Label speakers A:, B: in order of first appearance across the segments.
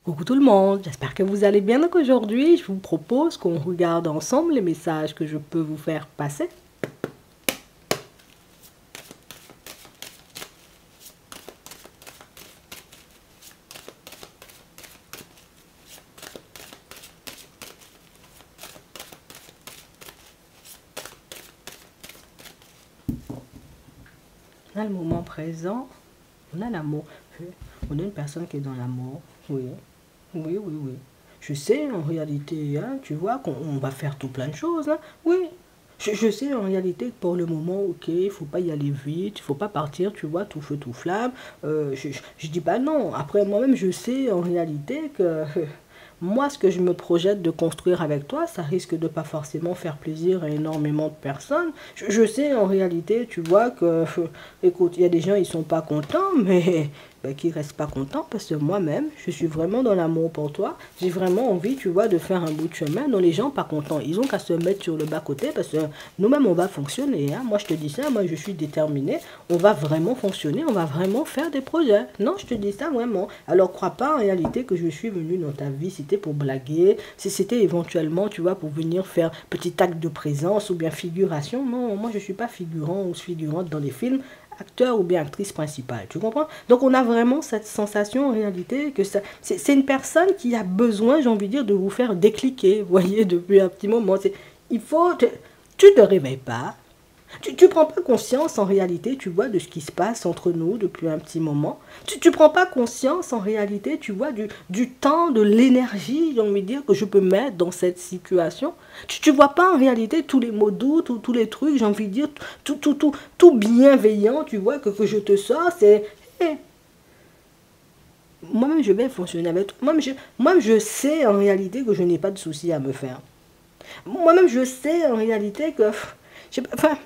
A: Coucou tout le monde, j'espère que vous allez bien. Donc aujourd'hui, je vous propose qu'on regarde ensemble les messages que je peux vous faire passer. On a le moment présent, on a l'amour. On a une personne qui est dans l'amour, oui, oui, oui, oui. Je sais en réalité, hein, tu vois, qu'on va faire tout plein de choses, hein, oui. Je sais en réalité que pour le moment, ok, il faut pas y aller vite, il faut pas partir, tu vois, tout feu, tout flamme. Je dis pas non. Après, moi-même, je sais en réalité que moi, ce que je me projette de construire avec toi, ça risque de pas forcément faire plaisir à énormément de personnes. Je sais en réalité, tu vois, que, écoute, il y a des gens, ils sont pas contents, mais qui restent pas contents parce que moi-même, je suis vraiment dans l'amour pour toi. J'ai vraiment envie, tu vois, de faire un bout de chemin dont les gens pas contents. Ils ont qu'à se mettre sur le bas-côté parce que nous-mêmes, on va fonctionner. Hein. Moi, je te dis ça, moi, je suis déterminée. On va vraiment fonctionner, on va vraiment faire des projets. Non, je te dis ça vraiment. Alors, crois pas en réalité que je suis venue dans ta vie, c'était pour blaguer, si c'était éventuellement, tu vois, pour venir faire petit acte de présence ou bien figuration. Non, moi, je suis pas figurant ou figurante dans les films, acteur ou bien actrice principale, tu comprends? Donc on a vraiment cette sensation en réalité que c'est une personne qui a besoin, j'ai envie de dire, de vous faire décliquer, vous voyez, depuis un petit moment. Il faut, tu ne te réveilles pas, tu prends pas conscience en réalité, tu vois, de ce qui se passe entre nous depuis un petit moment. Tu prends pas conscience en réalité, tu vois, du temps, de l'énergie, j'ai envie de dire, que je peux mettre dans cette situation. Tu vois pas en réalité tous les mots doux, tous les trucs, j'ai envie de dire, tout bienveillant, tu vois, que je te sors, c'est... Hey, moi-même, je vais fonctionner avec toi. Moi-même, je sais en réalité que je n'ai pas de soucis à me faire. Moi-même, je sais en réalité que... Enfin,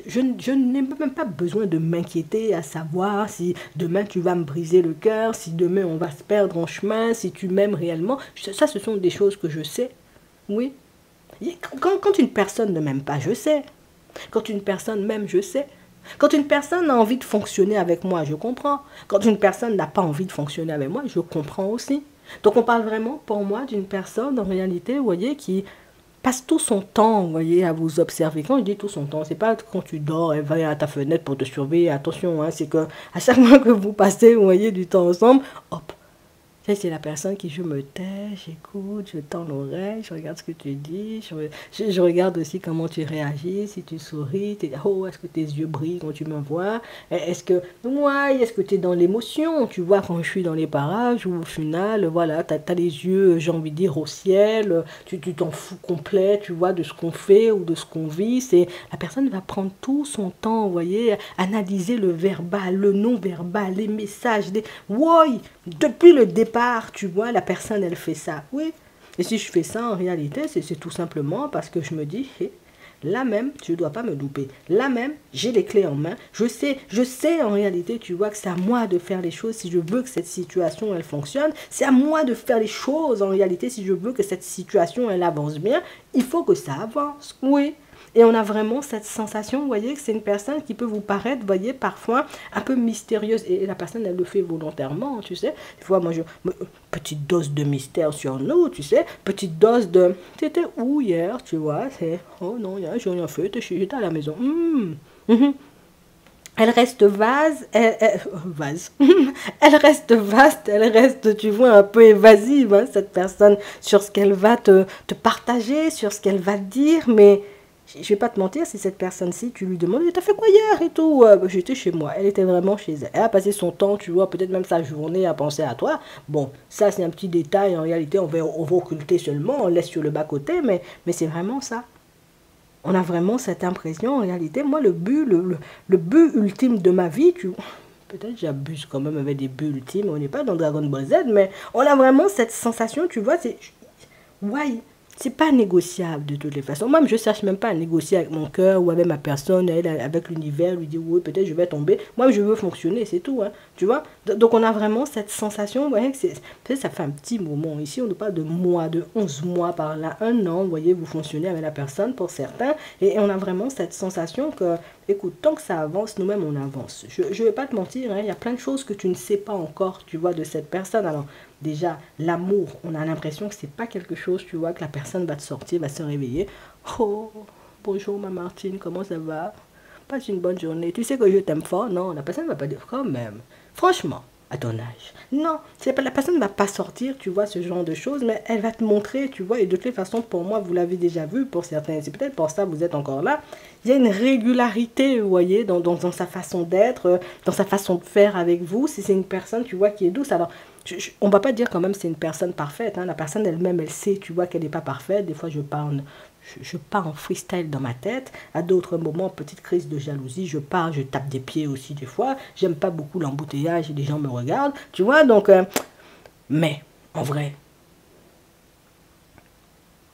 A: je n'ai même pas besoin de m'inquiéter à savoir si demain tu vas me briser le cœur, si demain on va se perdre en chemin, si tu m'aimes réellement. Ça, ce sont des choses que je sais. Oui. Quand une personne ne m'aime pas, je sais. Quand une personne m'aime, je sais. Quand une personne a envie de fonctionner avec moi, je comprends. Quand une personne n'a pas envie de fonctionner avec moi, je comprends aussi. Donc on parle vraiment pour moi d'une personne en réalité, vous voyez, qui passe tout son temps, vous voyez, à vous observer. Quand je dis tout son temps, c'est pas quand tu dors, elle va à ta fenêtre pour te surveiller. Attention, hein, c'est que à chaque fois que vous passez, vous voyez, du temps ensemble, hop, c'est la personne qui je me tais, j'écoute, je tends l'oreille, je regarde ce que tu dis, je regarde aussi comment tu réagis, si tu souris, oh, est-ce que tes yeux brillent quand tu me vois, est-ce que, ouais, est-ce que tu es dans l'émotion, tu vois, quand je suis dans les parages ou au final, voilà, tu as les yeux, j'ai envie de dire, au ciel, tu t'en fous complet, tu vois, de ce qu'on fait ou de ce qu'on vit, c'est, la personne va prendre tout son temps, vous voyez, analyser le verbal, le non-verbal, les messages, ouais, depuis le départ, tu vois, la personne, elle fait ça. Oui. Et si je fais ça, en réalité, c'est tout simplement parce que je me dis, hey, là même, je ne dois pas me louper. Là même, j'ai les clés en main. Je sais en réalité, tu vois, que c'est à moi de faire les choses si je veux que cette situation, elle fonctionne. C'est à moi de faire les choses en réalité si je veux que cette situation, elle avance bien. Il faut que ça avance. Oui. Et on a vraiment cette sensation, vous voyez, que c'est une personne qui peut vous paraître, vous voyez, parfois un peu mystérieuse. Et la personne, elle le fait volontairement, tu sais. Des fois, petite dose de mystère sur nous, tu sais. Petite dose de, t'étais où hier, tu vois. C'est, oh non, j'ai rien fait, j'étais à la maison. Elle reste vase. Elle reste vaste, elle reste, tu vois, un peu évasive, hein, cette personne, sur ce qu'elle va te partager, sur ce qu'elle va te dire, mais je vais pas te mentir, si cette personne-ci, tu lui demandes, t'as fait quoi hier et tout, j'étais chez moi, elle était vraiment chez elle. Elle a passé son temps, tu vois, peut-être même sa journée à penser à toi. Bon, ça c'est un petit détail, en réalité, on va occulter seulement, on laisse sur le bas-côté, mais c'est vraiment ça. On a vraiment cette impression, en réalité, moi, le but ultime de ma vie, peut-être j'abuse quand même avec des buts ultimes, on n'est pas dans Dragon Ball Z, mais on a vraiment cette sensation, tu vois, c'est... Ouais, c'est pas négociable de toutes les façons. Moi, je ne cherche même pas à négocier avec mon cœur ou avec ma personne, avec l'univers, lui dire oui, peut-être je vais tomber. Moi, je veux fonctionner, c'est tout. Hein, tu vois. Donc, on a vraiment cette sensation. Vous voyez, que peut-être ça fait un petit moment. Ici, on ne parle de mois, de 11 mois par là, un an. Vous voyez, vous fonctionnez avec la personne pour certains. Et on a vraiment cette sensation que, écoute, tant que ça avance, nous-mêmes, on avance. Je ne vais pas te mentir, hein, il y a plein de choses que tu ne sais pas encore, tu vois, de cette personne. Alors, déjà, l'amour, on a l'impression que c'est pas quelque chose, tu vois, que la personne va te sortir, va se réveiller. Oh, bonjour ma Martine, comment ça va? Passe une bonne journée. Tu sais que je t'aime fort? Non, la personne ne va pas dire quand même. Franchement, à ton âge. Non, c'est pas, la personne ne va pas sortir, tu vois, ce genre de choses, mais elle va te montrer, tu vois, et de toute façon, pour moi, vous l'avez déjà vu, pour certains, c'est peut-être pour ça que vous êtes encore là, il y a une régularité, vous voyez, dans sa façon d'être, dans sa façon de faire avec vous, si c'est une personne, tu vois, qui est douce, alors, on ne va pas dire quand même c'est une personne parfaite, hein. La personne elle-même, elle sait, tu vois, qu'elle n'est pas parfaite, des fois, je pars en freestyle dans ma tête. À d'autres moments, petite crise de jalousie, je pars, je tape des pieds aussi des fois. J'aime pas beaucoup l'embouteillage et les gens me regardent. Tu vois, donc... mais, en vrai,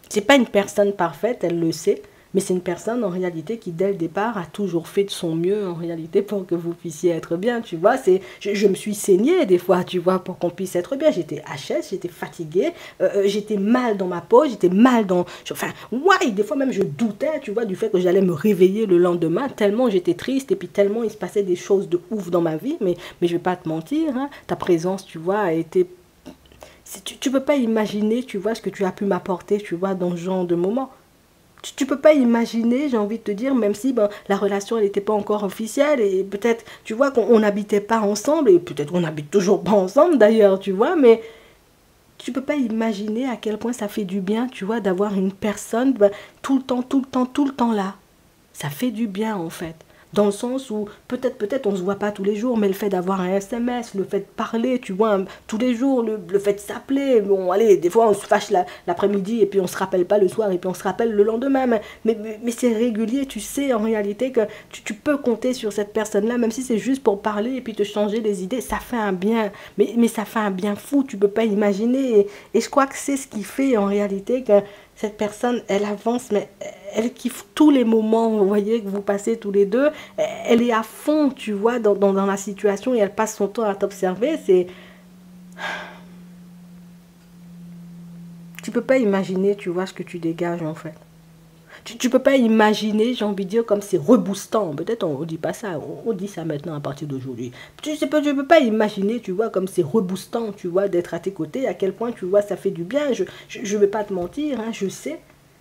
A: c'est pas une personne parfaite, elle le sait. Mais c'est une personne en réalité qui dès le départ a toujours fait de son mieux en réalité pour que vous puissiez être bien, tu vois. Je me suis saignée des fois, tu vois, pour qu'on puisse être bien. J'étais HS, j'étais fatiguée, j'étais mal dans ma peau, j'étais mal dans... Enfin, ouais, des fois même je doutais, tu vois, du fait que j'allais me réveiller le lendemain, tellement j'étais triste et puis tellement il se passait des choses de ouf dans ma vie. Mais je vais pas te mentir, hein, ta présence, tu vois, a été... Tu peux pas imaginer, tu vois, ce que tu as pu m'apporter, tu vois, dans ce genre de moment. Tu peux pas imaginer, j'ai envie de te dire, même si ben, la relation elle n'était pas encore officielle et peut-être, tu vois, qu'on n'habitait pas ensemble et peut-être qu'on n'habite toujours pas ensemble d'ailleurs, tu vois, mais tu peux pas imaginer à quel point ça fait du bien, tu vois, d'avoir une personne ben, tout le temps, tout le temps, tout le temps là. Ça fait du bien en fait. Dans le sens où peut-être on ne se voit pas tous les jours, mais le fait d'avoir un SMS, le fait de parler, tu vois, tous les jours, le fait de s'appeler, bon allez, des fois on se fâche l'après-midi et puis on se rappelle pas le soir et puis on se rappelle le lendemain, mais c'est régulier, tu sais en réalité que tu peux compter sur cette personne-là, même si c'est juste pour parler et puis te changer les idées, ça fait un bien, mais ça fait un bien fou, tu peux pas imaginer, et je crois que c'est ce qui fait en réalité que cette personne, elle avance, mais elle kiffe tous les moments, vous voyez, que vous passez tous les deux. Elle est à fond, tu vois, dans la situation et elle passe son temps à t'observer. Tu peux pas imaginer, tu vois, ce que tu dégages, en fait. Tu peux pas imaginer, j'ai envie de dire, comme c'est reboostant. Peut-être on dit pas ça, on dit ça maintenant à partir d'aujourd'hui. Tu peux pas imaginer, tu vois, comme c'est reboostant, tu vois, d'être à tes côtés, à quel point, tu vois, ça fait du bien. Je vais pas te mentir, hein, je sais.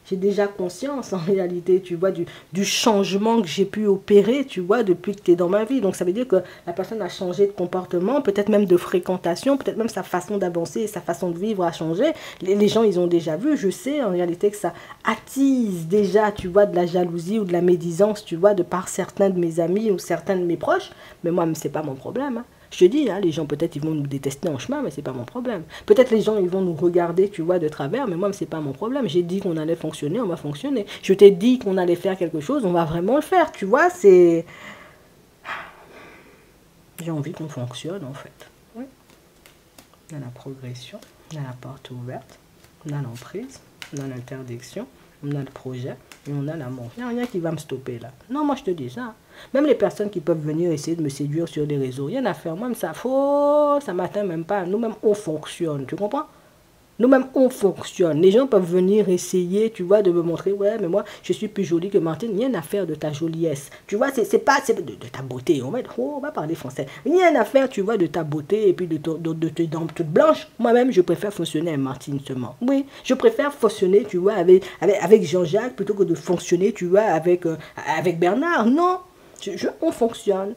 A: J'ai déjà conscience en réalité, tu vois, du changement que j'ai pu opérer, tu vois, depuis que tu es dans ma vie. Donc ça veut dire que la personne a changé de comportement, peut-être même de fréquentation, peut-être même sa façon d'avancer, sa façon de vivre a changé. Les gens, ils ont déjà vu, je sais en réalité que ça attise déjà, tu vois, de la jalousie ou de la médisance, tu vois, de par certains de mes amis ou certains de mes proches. Mais moi, c'est pas mon problème, hein. Je te dis, hein, les gens peut-être ils vont nous détester en chemin, mais c'est pas mon problème. Peut-être les gens ils vont nous regarder, tu vois, de travers, mais moi c'est pas mon problème. J'ai dit qu'on allait fonctionner, on va fonctionner. Je t'ai dit qu'on allait faire quelque chose, on va vraiment le faire, tu vois. C'est, j'ai envie qu'on fonctionne en fait. Oui. On a la progression, on a la porte ouverte, on a l'emprise, on a l'interdiction, on a le projet et on a l'amour. Il n'y a rien qui va me stopper là. Non, moi je te dis ça. Même les personnes qui peuvent venir essayer de me séduire sur les réseaux, rien à faire. Moi, ça m'atteint même pas. Nous-mêmes, on fonctionne. Tu comprends? Nous-mêmes, on fonctionne. Les gens peuvent venir essayer, tu vois, de me montrer, ouais, mais moi, je suis plus jolie que Martine. Rien à faire de ta joliesse. Tu vois, c'est pas de ta beauté. On va parler français. Rien à faire, tu vois, de ta beauté et puis de tes dents toutes blanches. Moi-même, je préfère fonctionner avec Martine seulement. Oui, je préfère fonctionner, tu vois, avec Jean-Jacques plutôt que de fonctionner, tu vois, avec Bernard. Non, on fonctionne.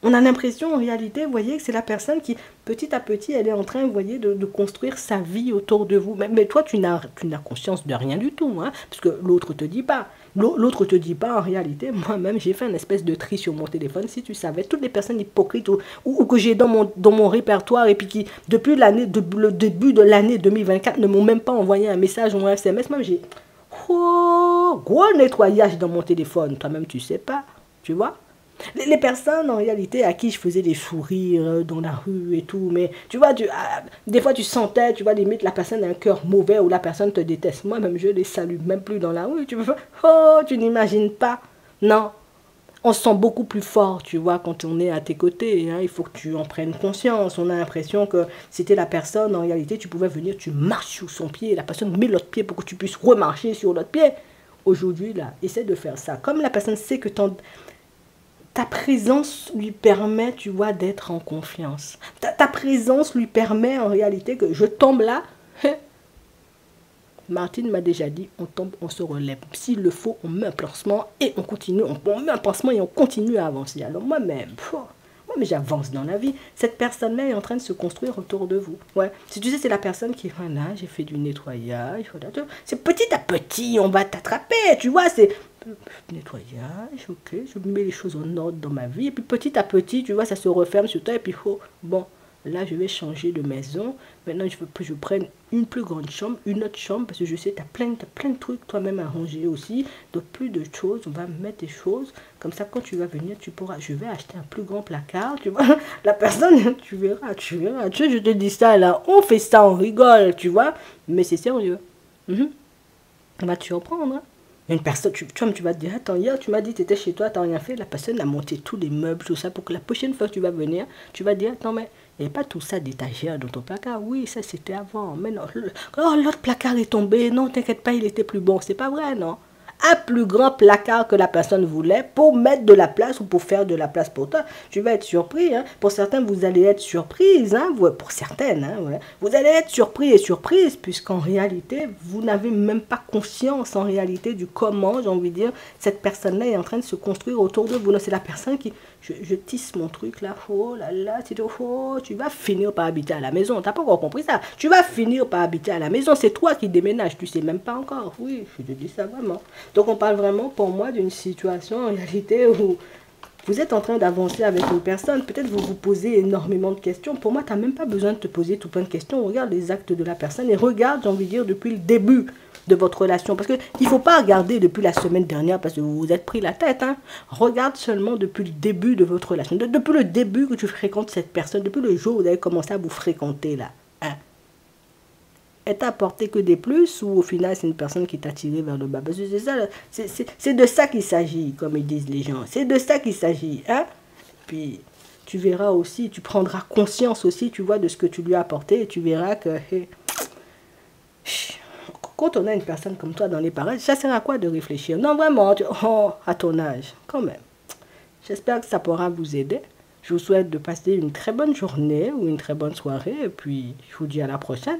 A: On a l'impression, en réalité, vous voyez, que c'est la personne qui, petit à petit, elle est en train, vous voyez, de construire sa vie autour de vous. Mais toi, tu n'as conscience de rien du tout, hein, parce que l'autre te dit pas. L'autre te dit pas, en réalité, moi-même, j'ai fait une espèce de tri sur mon téléphone, si tu savais, toutes les personnes hypocrites ou que j'ai dans mon répertoire et puis qui, depuis le début de l'année 2024, ne m'ont même pas envoyé un message ou un SMS, même j'ai, gros nettoyage dans mon téléphone. Toi-même, tu sais pas, tu vois. Les personnes, en réalité, à qui je faisais des sourires dans la rue et tout, mais tu vois, des fois tu sentais, tu vois, limite la personne a un cœur mauvais ou la personne te déteste. Moi-même, je les salue même plus dans la rue. Tu n'imagines pas. Non, on se sent beaucoup plus fort, tu vois, quand on est à tes côtés. Hein. Il faut que tu en prennes conscience. On a l'impression que c'était la personne, en réalité, tu pouvais venir, tu marches sur son pied, la personne met l'autre pied pour que tu puisses remarcher sur l'autre pied. Aujourd'hui, là, essaie de faire ça. Comme la personne sait que ta présence lui permet, tu vois, d'être en confiance. Ta présence lui permet en réalité que je tombe là. Martine m'a déjà dit, on tombe, on se relève. S'il le faut, on met un pansement et on continue. On met un pansement et on continue à avancer. Alors moi-même, moi, j'avance dans la vie. Cette personne-là est en train de se construire autour de vous. Ouais. Si tu sais, c'est la personne qui, voilà, j'ai fait du nettoyage. Voilà, c'est petit à petit, on va t'attraper. Tu vois, c'est nettoyage, ok, je mets les choses en ordre dans ma vie. Et puis petit à petit, tu vois, ça se referme sur toi. Et puis, oh, bon, là, je vais changer de maison. Maintenant, je veux que je prenne une plus grande chambre, une autre chambre, parce que je sais, tu as plein de trucs toi-même à ranger aussi. Donc, plus de choses, on va mettre des choses. Comme ça, quand tu vas venir, tu pourras, je vais acheter un plus grand placard, tu vois. La personne, tu verras. Tu sais, je te dis ça, là, on fait ça, on rigole, tu vois. Mais c'est sérieux. On va te surprendre, hein. Une personne, tu vas te dire, attends, hier, tu m'as dit, tu étais chez toi, tu n'as rien fait. La personne a monté tous les meubles, tout ça, pour que la prochaine fois que tu vas venir, tu vas dire, attends, mais il n'y avait pas tout ça d'étagère dans ton placard. Oui, ça, c'était avant. Mais non, l'autre placard est tombé. Non, t'inquiète pas, il était plus bon. C'est pas vrai, non? Un plus grand placard que la personne voulait pour mettre de la place ou pour faire de la place pour toi. Tu vas être surpris. Hein. Pour certains, vous allez être surprise. Hein. Pour certaines, hein, ouais. Vous allez être surpris et surprise puisqu'en réalité, vous n'avez même pas conscience en réalité du comment, j'ai envie de dire, cette personne-là est en train de se construire autour de vous. C'est la personne qui, je tisse mon truc là, oh là là, tu vas finir par habiter à la maison. T'as pas encore compris ça. Tu vas finir par habiter à la maison. C'est toi qui déménages. Tu sais même pas encore. Oui, je te dis ça vraiment. Donc on parle vraiment pour moi d'une situation en réalité où vous êtes en train d'avancer avec une personne. Peut-être vous vous posez énormément de questions. Pour moi, tu n'as même pas besoin de te poser tout plein de questions. Regarde les actes de la personne et regarde, j'ai envie de dire, depuis le début de votre relation. Parce qu'il ne faut pas regarder depuis la semaine dernière parce que vous vous êtes pris la tête. Hein. Regarde seulement depuis le début de votre relation. Depuis le début que tu fréquentes cette personne, depuis le jour où vous avez commencé à vous fréquenter là. Hein. Elle t'a apporté que des plus ou au final c'est une personne qui t'a tiré vers le bas? Parce que c'est ça, c'est de ça qu'il s'agit, comme ils disent les gens. C'est de ça qu'il s'agit. Hein? Puis tu verras aussi, tu prendras conscience aussi, tu vois, de ce que tu lui as apporté et tu verras que quand on a une personne comme toi dans les parages, ça sert à quoi de réfléchir? Non, vraiment, à ton âge, quand même. J'espère que ça pourra vous aider. Je vous souhaite de passer une très bonne journée ou une très bonne soirée et puis je vous dis à la prochaine.